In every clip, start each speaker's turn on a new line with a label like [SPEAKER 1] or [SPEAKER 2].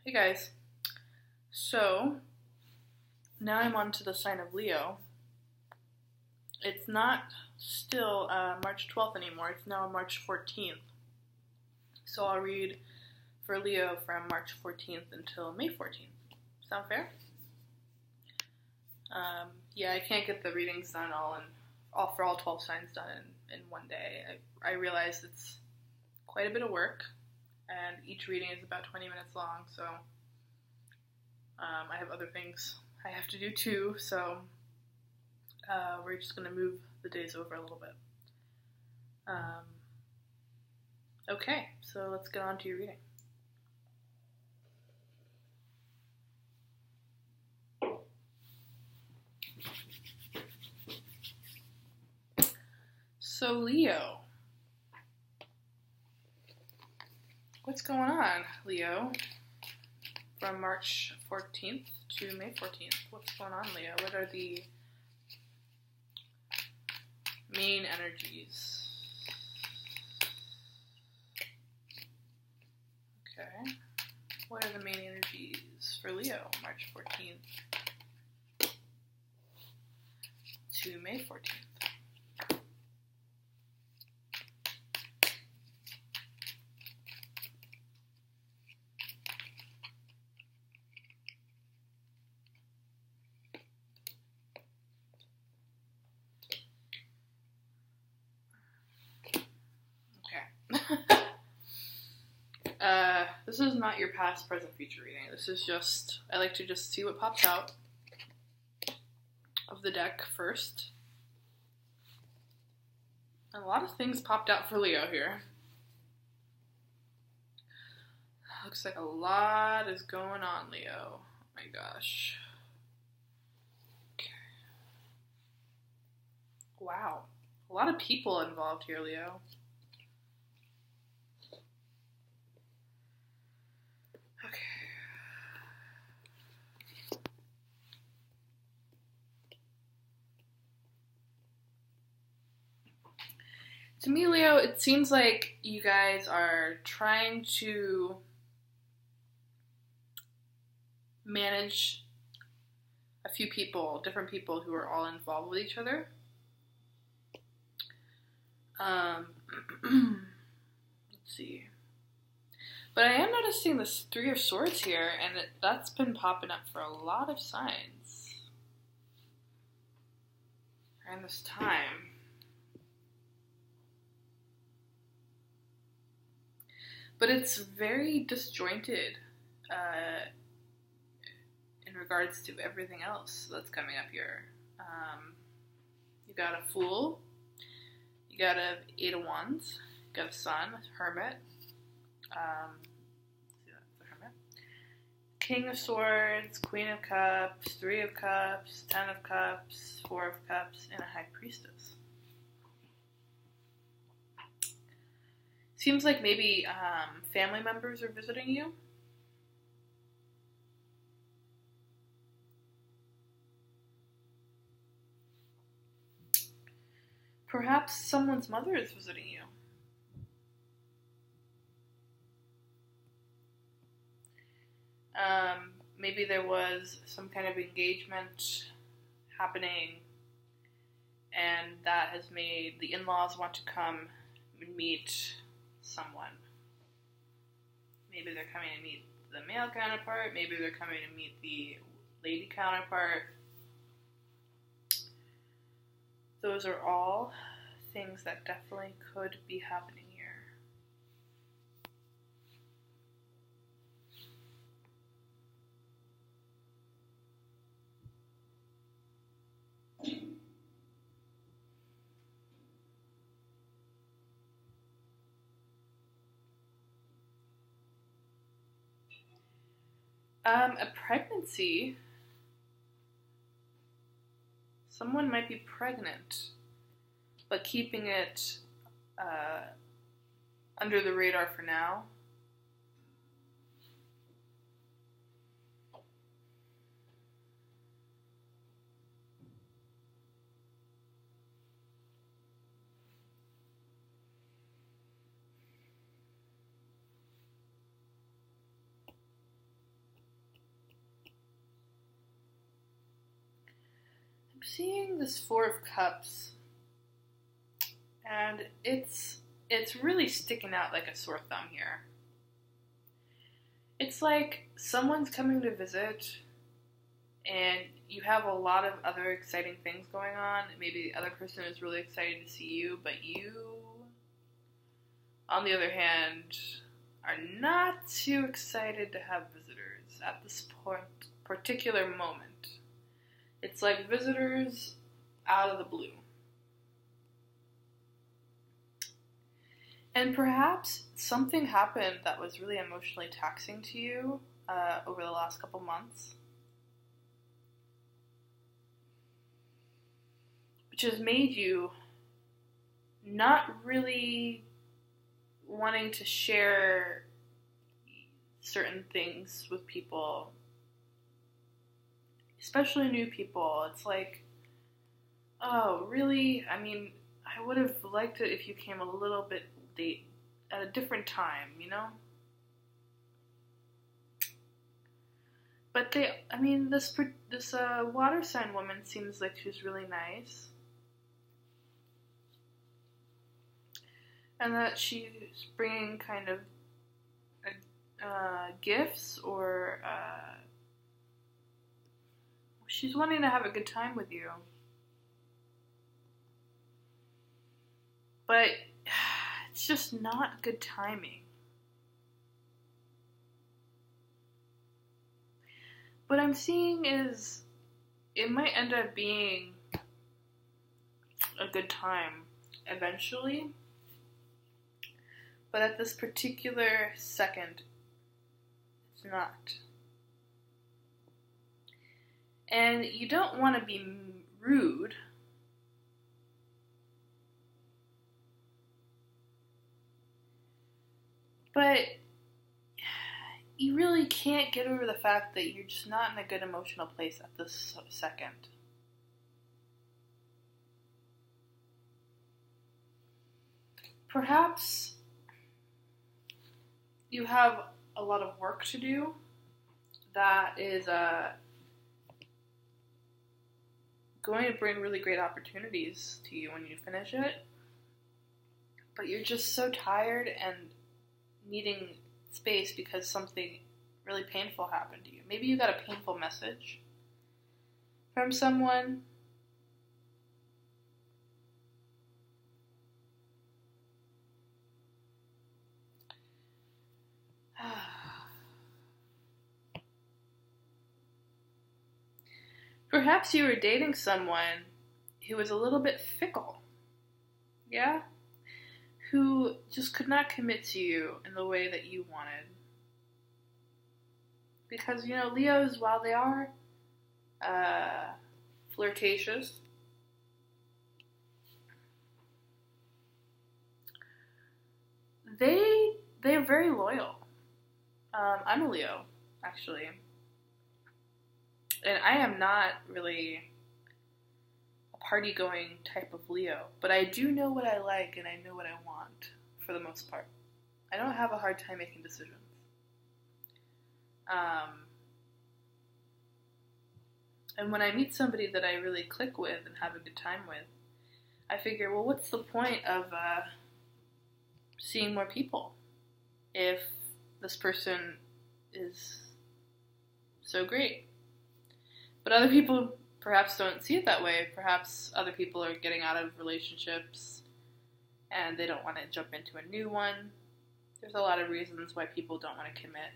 [SPEAKER 1] Hey guys, so now I'm on to the sign of Leo. It's not still March 12th anymore, it's now March 14th. So I'll read for Leo from March 14th until May 14th. Sound fair? Yeah, I can't get the readings done for all 12 signs done in one day. I realize it's quite a bit of work, and each reading is about 20 minutes long, so I have other things I have to do too, so we're just going to move the days over a little bit. Okay, so let's get on to your reading. So Leo, what's going on, Leo? From March 14th to May 14th. What's going on, Leo? What are the main energies? Okay. What are the main energies for Leo, March 14th to May 14th? This is not your past, present, future reading. This is just, I like to just see what pops out of the deck first. And a lot of things popped out for Leo here. Looks like a lot is going on, Leo. Oh my gosh. Okay. Wow. A lot of people involved here, Leo. To me, Leo, it seems like you guys are trying to manage a few people, different people who are all involved with each other. Let's see. But I am noticing this Three of Swords here, and that's been popping up for a lot of signs around this time. But it's very disjointed in regards to everything else that's coming up here. You got a Fool, you got a Eight of Wands, you got a Sun, Hermit, the Hermit, King of Swords, Queen of Cups, Three of Cups, Ten of Cups, Four of Cups, and a High Priestess. Seems like maybe family members are visiting you. Perhaps someone's mother is visiting you. Maybe there was some kind of engagement happening, and that has made the in-laws want to come and meet someone. Maybe they're coming to meet the male counterpart, maybe they're coming to meet the lady counterpart. Those are all things that definitely could be happening here. A pregnancy. Someone might be pregnant, but keeping it under the radar for now. I'm seeing this Four of Cups, and it's really sticking out like a sore thumb here. It's like someone's coming to visit, and you have a lot of other exciting things going on. Maybe the other person is really excited to see you, but you, on the other hand, are not too excited to have visitors at this particular moment. It's like visitors out of the blue. And perhaps something happened that was really emotionally taxing to you over the last couple months, which has made you not really wanting to share certain things with people, especially new people. It's like, oh, really? I mean, I would have liked it if you came a little bit late at a different time, you know? But this water sign woman seems like she's really nice. And that she's bringing kind of gifts, or she's wanting to have a good time with you. But it's just not good timing. What I'm seeing is it might end up being a good time eventually, but at this particular second, it's not. And you don't want to be rude, but you really can't get over the fact that you're just not in a good emotional place at this second. Perhaps you have a lot of work to do that is going to bring really great opportunities to you when you finish it, but you're just so tired and needing space because something really painful happened to you. Maybe you got a painful message from someone. Perhaps you were dating someone who was a little bit fickle, yeah? Who just could not commit to you in the way that you wanted. Because, you know, Leos, while they are flirtatious, they're very loyal. I'm a Leo, actually. And I am not really a party-going type of Leo, but I do know what I like and I know what I want, for the most part. I don't have a hard time making decisions. And when I meet somebody that I really click with and have a good time with, I figure, well, what's the point of seeing more people if this person is so great? But other people perhaps don't see it that way. Perhaps other people are getting out of relationships and they don't want to jump into a new one. There's a lot of reasons why people don't want to commit.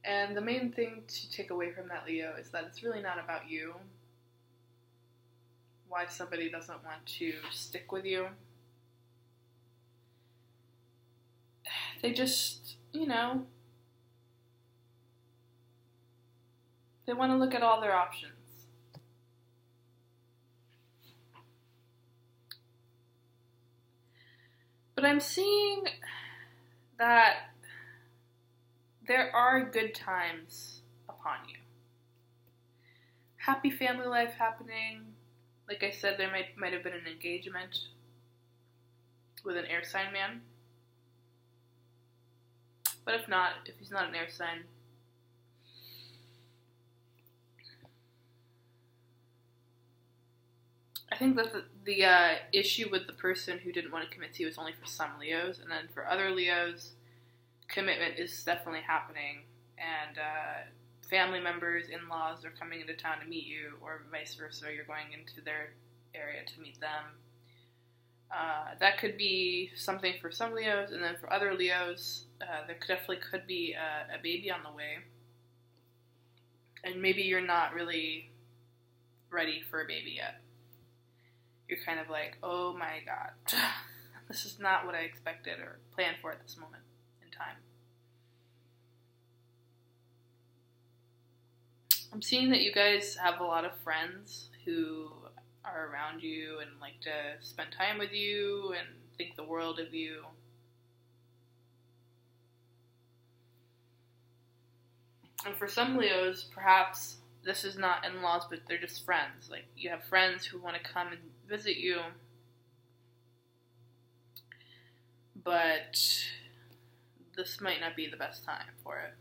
[SPEAKER 1] And the main thing to take away from that, Leo, is that it's really not about you. Why somebody doesn't want to stick with you. They just, you know, they want to look at all their options. But I'm seeing that there are good times upon you. Happy family life happening. Like I said, there might have been an engagement with an air sign man. But if not, if he's not an air sign, I think that the issue with the person who didn't want to commit to you is only for some Leos, and then for other Leos, commitment is definitely happening, and family members, in-laws are coming into town to meet you, or vice versa, you're going into their area to meet them. That could be something for some Leos, and then for other Leos, there definitely could be a baby on the way. And maybe you're not really ready for a baby yet. You're kind of like, oh my god, this is not what I expected or planned for at this moment in time. I'm seeing that you guys have a lot of friends who are around you and like to spend time with you and think the world of you. And for some Leos, perhaps this is not in-laws, but they're just friends. Like, you have friends who want to come and visit you, but this might not be the best time for it.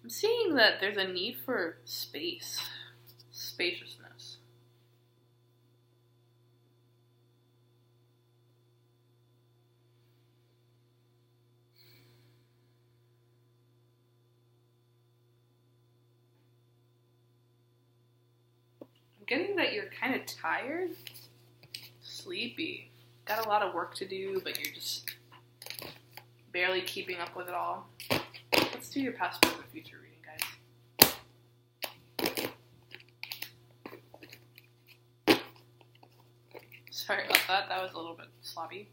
[SPEAKER 1] I'm seeing that there's a need for space, spaciousness. I'm getting that you're kind of tired, sleepy, got a lot of work to do, but you're just barely keeping up with it all. Let's do your past, present, future reading, guys. Sorry about that. That was a little bit sloppy.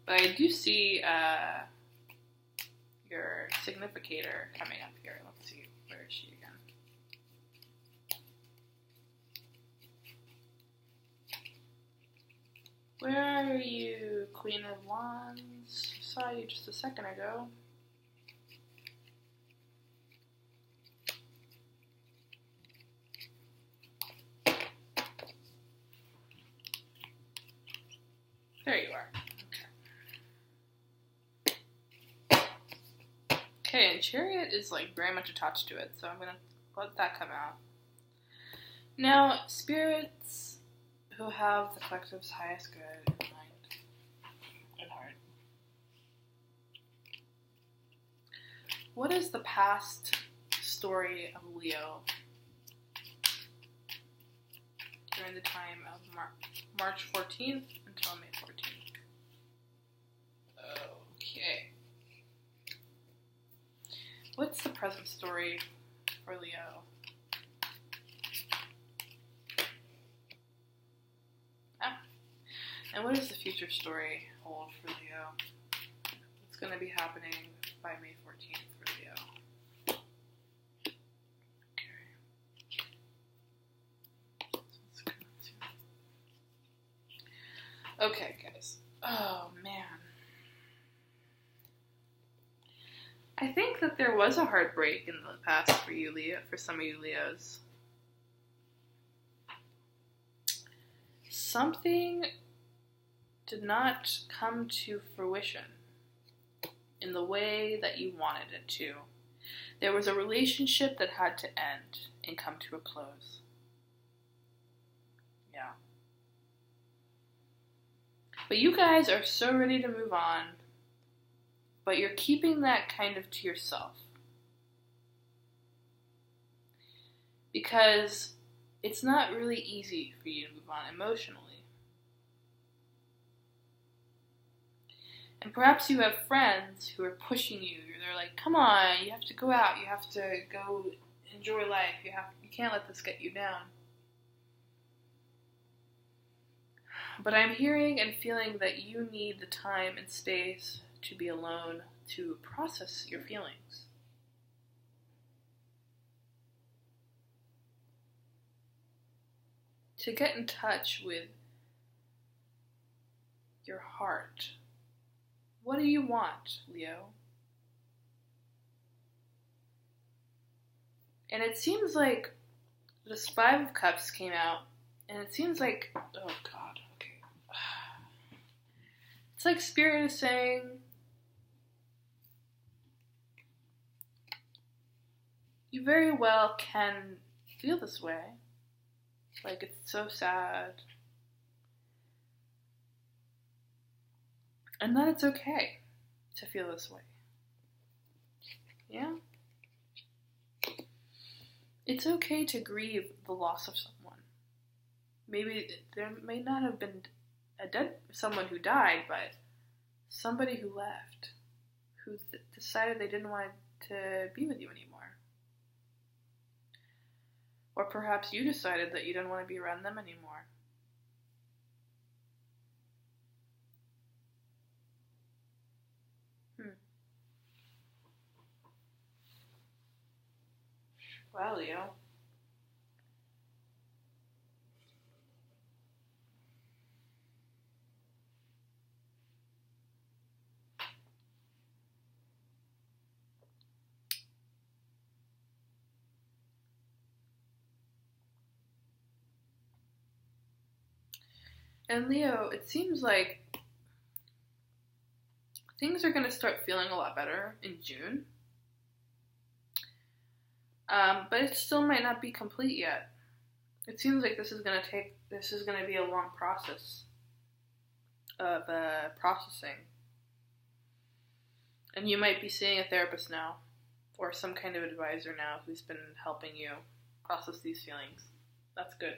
[SPEAKER 1] But I do see your significator coming up here. Let's see. Where is she again? Where are you, Queen of Wands? Saw you just a second ago. There you are. Okay, and Chariot is like very much attached to it, so I'm gonna let that come out. Now, spirits who have the collective's highest good in mind and heart. What is the past story of Leo during the time of March 14th until May 14th? Okay. What's the present story for Leo? And what does the future story hold for Leo? What's going to be happening by May 14th for Leo? Okay, guys. Oh, man. I think that there was a heartbreak in the past for you, Leo, for some of you Leos. Something did not come to fruition in the way that you wanted it to. There was a relationship that had to end and come to a close. Yeah. But you guys are so ready to move on, but you're keeping that kind of to yourself. Because it's not really easy for you to move on emotionally. And perhaps you have friends who are pushing you. They're like, come on, you have to go out. You have to go enjoy life. You can't let this get you down. But I'm hearing and feeling that you need the time and space to be alone to process your feelings. To get in touch with your heart. What do you want, Leo? And it seems like this Five of Cups came out, and it seems like, oh God, okay. It's like Spirit is saying, you very well can feel this way. Like, it's so sad. And that it's okay to feel this way. Yeah? It's okay to grieve the loss of someone. Maybe there may not have been someone who died, but somebody who left, who decided they didn't want to be with you anymore. Or perhaps you decided that you didn't want to be around them anymore. Wow, Leo. And Leo, it seems like things are going to start feeling a lot better in June. But it still might not be complete yet. It seems like this is going to be a long process of processing. And you might be seeing a therapist now, or some kind of advisor now who's been helping you process these feelings. That's good.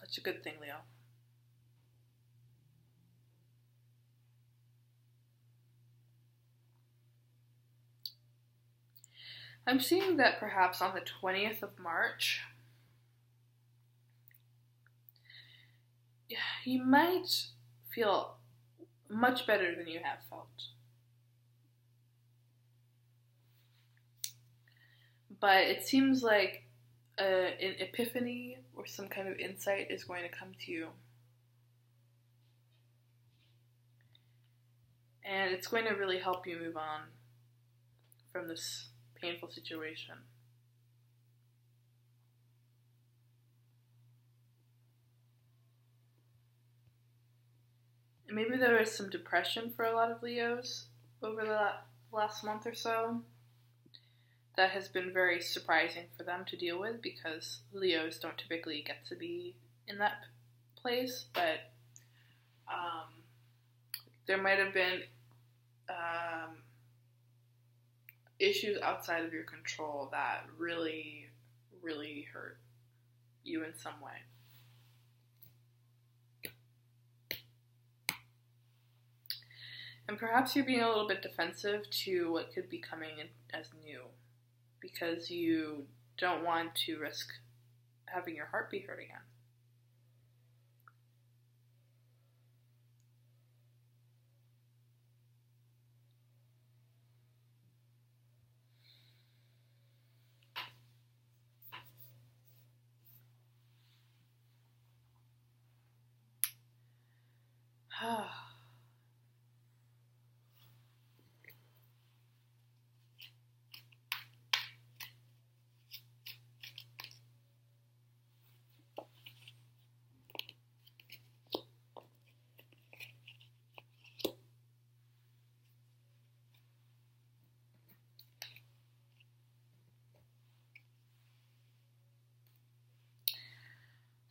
[SPEAKER 1] That's a good thing, Leo. I'm seeing that perhaps on the 20th of March, you might feel much better than you have felt. But it seems like an epiphany or some kind of insight is going to come to you. And it's going to really help you move on from this painful situation. And maybe there was some depression for a lot of Leos over the last month or so. That has been very surprising for them to deal with because Leos don't typically get to be in that place, but there might have been issues outside of your control that really, really hurt you in some way. And perhaps you're being a little bit defensive to what could be coming in as new because you don't want to risk having your heart be hurt again.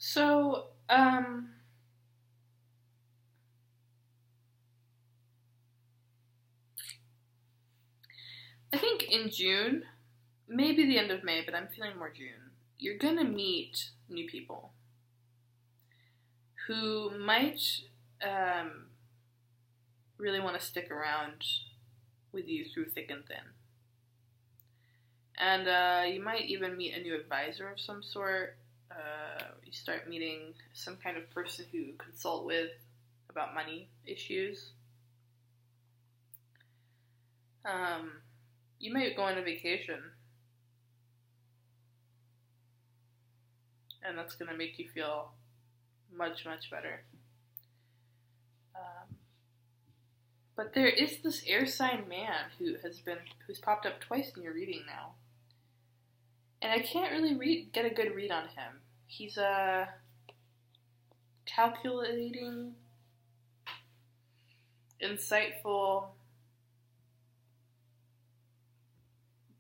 [SPEAKER 1] So, I think in June, maybe the end of May, but I'm feeling more June, you're going to meet new people who might really want to stick around with you through thick and thin. And you might even meet a new advisor of some sort. You start meeting some kind of person who you consult with about money issues. You might go on a vacation, and that's going to make you feel much, much better. But there is this air sign man who's popped up twice in your reading now. And I can't really get a good read on him. He's calculating, insightful,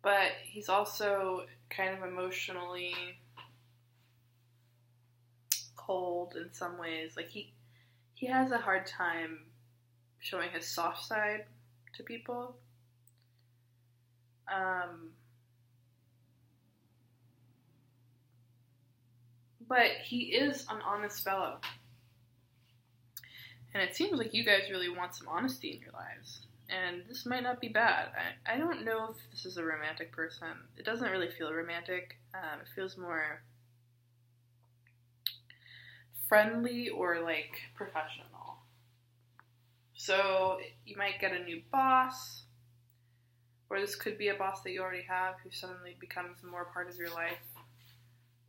[SPEAKER 1] but he's also kind of emotionally cold in some ways. Like he has a hard time showing his soft side to people. But he is an honest fellow. And it seems like you guys really want some honesty in your lives. And this might not be bad. I don't know if this is a romantic person. It doesn't really feel romantic. It feels more friendly or like professional. So you might get a new boss, or this could be a boss that you already have who suddenly becomes more part of your life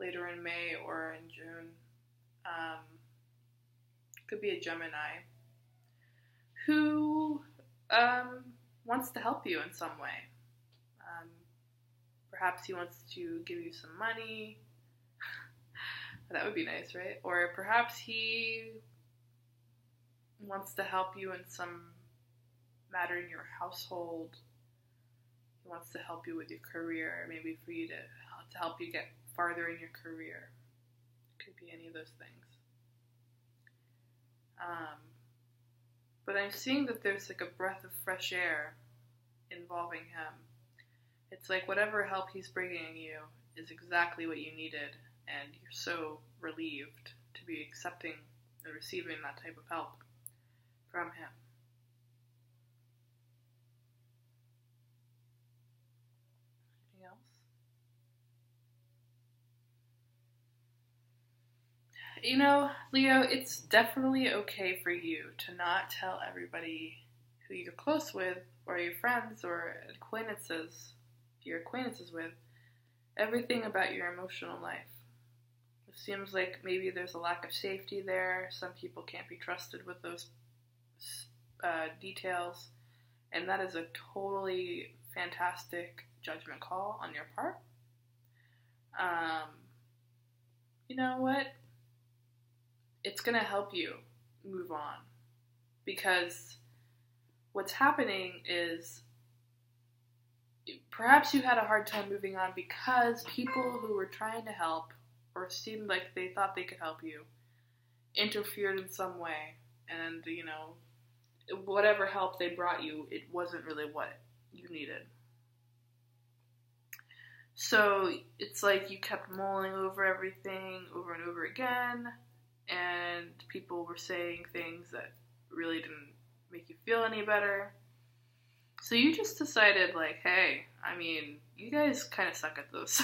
[SPEAKER 1] later in May or in June. Could be a Gemini who wants to help you in some way. Perhaps he wants to give you some money. That would be nice, right? Or perhaps he wants to help you in some matter in your household. He wants to help you with your career, maybe for you to help you get farther in your career. It could be any of those things. But I'm seeing that there's like a breath of fresh air involving him. It's like whatever help he's bringing you is exactly what you needed, and you're so relieved to be accepting and receiving that type of help from him. Anything else? You know, Leo, it's definitely okay for you to not tell everybody who you're close with, or your friends, or acquaintances, you're acquaintances with, everything about your emotional life. It seems like maybe there's a lack of safety there. Some people can't be trusted with those details, and that is a totally fantastic judgment call on your part. You know what? It's going to help you move on, because what's happening is perhaps you had a hard time moving on because people who were trying to help or seemed like they thought they could help you interfered in some way, and you know, whatever help they brought you, it wasn't really what you needed. So it's like you kept mulling over everything over and over again, and people were saying things that really didn't make you feel any better. So you just decided, like, hey, I mean, you guys kind of suck at those.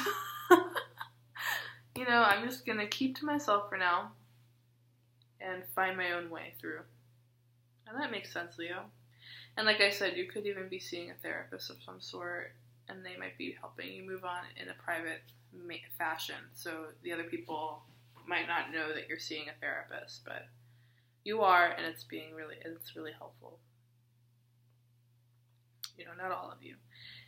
[SPEAKER 1] You know, I'm just going to keep to myself for now and find my own way through. And that makes sense, Leo. And like I said, you could even be seeing a therapist of some sort, and they might be helping you move on in a private fashion. So the other people might not know that you're seeing a therapist, but you are, and it's really helpful. You know, not all of you.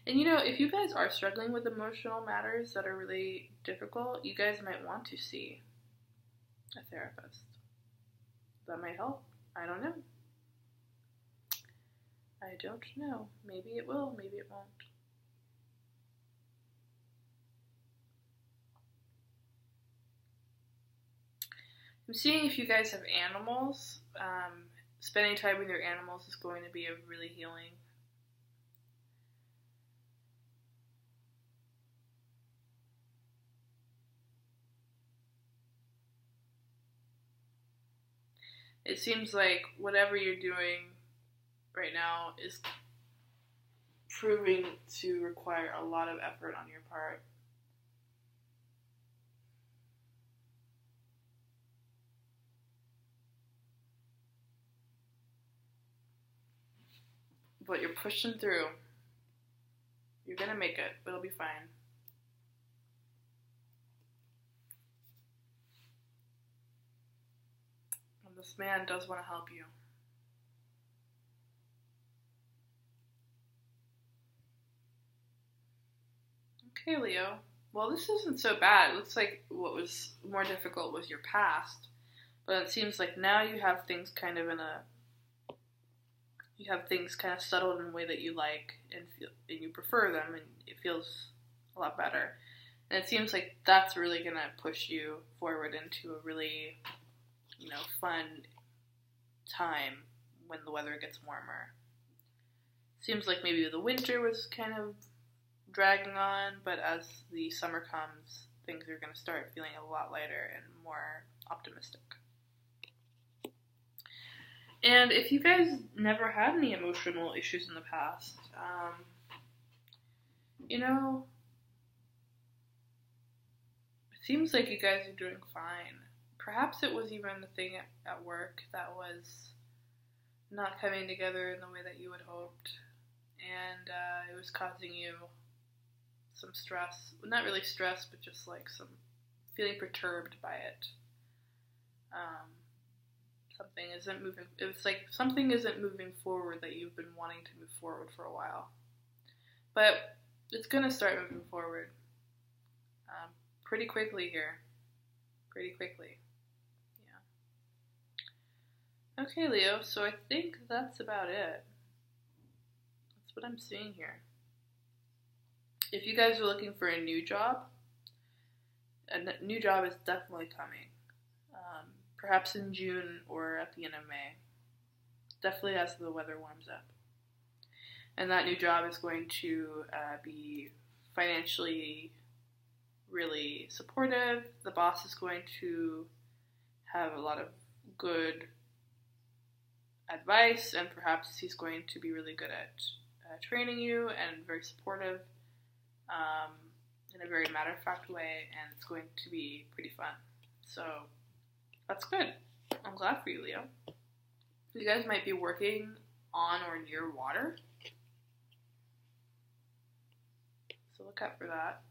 [SPEAKER 1] And you know, if you guys are struggling with emotional matters that are really difficult, you guys might want to see a therapist. That might help. I don't know. I don't know. Maybe it will, maybe it won't. I'm seeing if you guys have animals. Spending time with your animals is going to be a really healing. It seems like whatever you're doing right now is proving to require a lot of effort on your part. But you're pushing through. You're gonna make it. It'll be fine. And this man does want to help you. Okay, Leo. Well, this isn't so bad. It looks like what was more difficult was your past. But it seems like now you have things kind of settled in a way that you like and you prefer them, and it feels a lot better. And it seems like that's really going to push you forward into a really, fun time when the weather gets warmer. Seems like maybe the winter was kind of dragging on, but as the summer comes, things are going to start feeling a lot lighter and more optimistic. And if you guys never had any emotional issues in the past, it seems like you guys are doing fine. Perhaps it was even the thing at work that was not coming together in the way that you had hoped, and it was causing you some stress. Well, not really stress, but just like some feeling perturbed by it. Something isn't moving forward that you've been wanting to move forward for a while. But it's going to start moving forward pretty quickly here. Pretty quickly. Yeah. Okay, Leo, so I think that's about it. That's what I'm seeing here. If you guys are looking for a new job is definitely coming. Perhaps in June or at the end of May. Definitely as the weather warms up. And that new job is going to be financially really supportive. The boss is going to have a lot of good advice, and perhaps he's going to be really good at training you and very supportive in a very matter-of-fact way, and it's going to be pretty fun. So that's good. I'm glad for you, Leo. You guys might be working on or near water, so look out for that.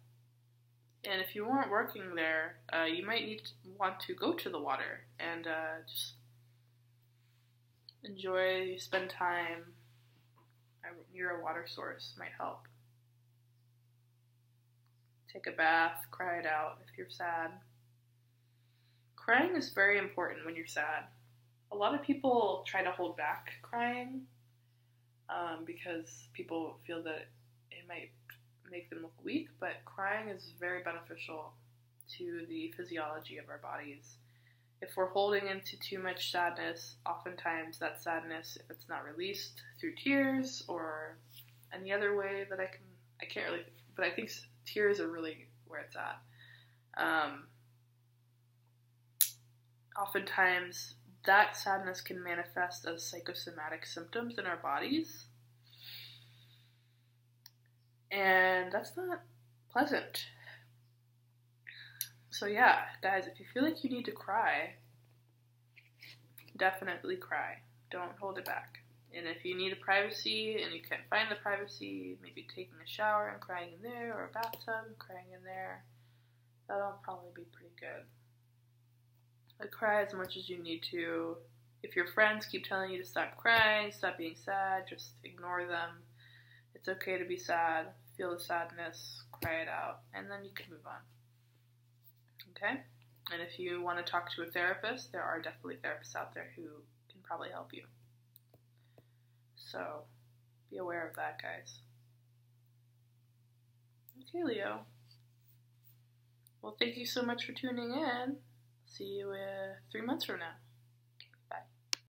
[SPEAKER 1] And if you weren't working there, you might want to go to the water and just spend time near a water source. Might help. Take a bath, cry it out if you're sad. Crying is very important when you're sad. A lot of people try to hold back crying because people feel that it might make them look weak, but crying is very beneficial to the physiology of our bodies. If we're holding into too much sadness, oftentimes that sadness, if it's not released through tears or any other way that I can't really, but I think tears are really where it's at. Oftentimes that sadness can manifest as psychosomatic symptoms in our bodies. And that's not pleasant. So yeah, guys, if you feel like you need to cry, definitely cry. Don't hold it back. And if you need a privacy and you can't find the privacy, maybe taking a shower and crying in there, or a bathtub and crying in there, that'll probably be pretty good. But cry as much as you need to. If your friends keep telling you to stop crying, stop being sad, just ignore them. It's okay to be sad. Feel the sadness, cry it out, and then you can move on. Okay? And if you want to talk to a therapist, there are definitely therapists out there who can probably help you. So, be aware of that, guys. Okay, Leo. Well, thank you so much for tuning in. See you 3 months from now.